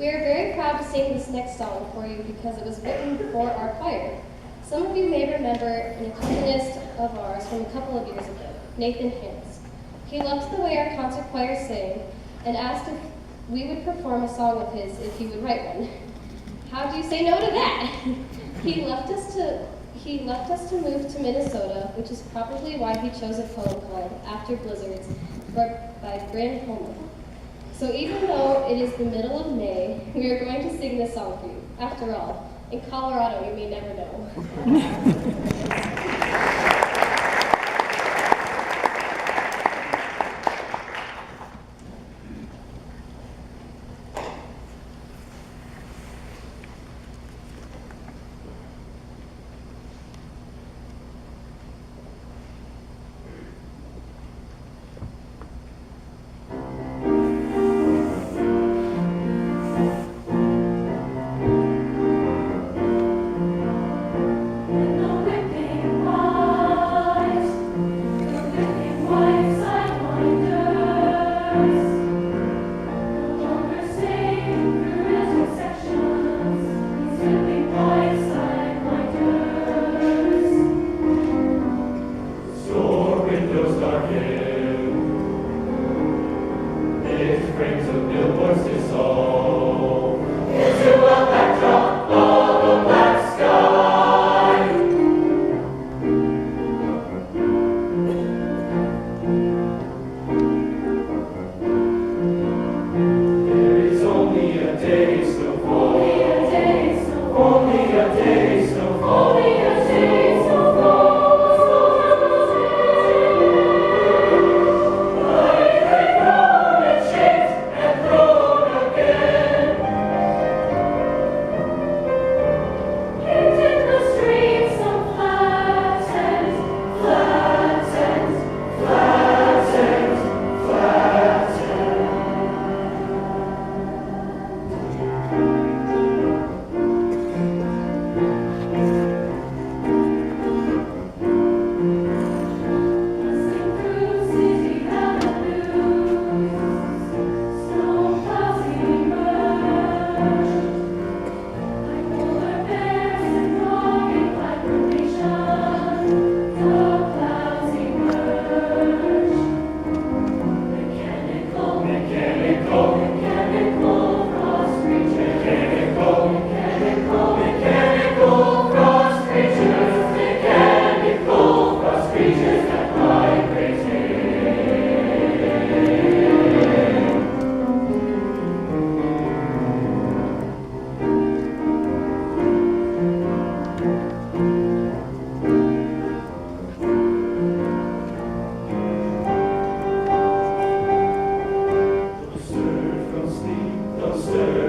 We are very proud to sing this next song for you because it was written for our choir. Some of you may remember an accompanist of ours from a couple of years ago, Nathan Hintz. He loved the way our concert choir sang and asked if we would perform a song of his if he would write one. How do you say no to that? He left us to move to Minnesota, which is probably why he chose a poem called After Blizzards by Bryn Holman. So even though it is the middle of May, we are going to sing this song for you. After all, in Colorado, you may never know. Don't stir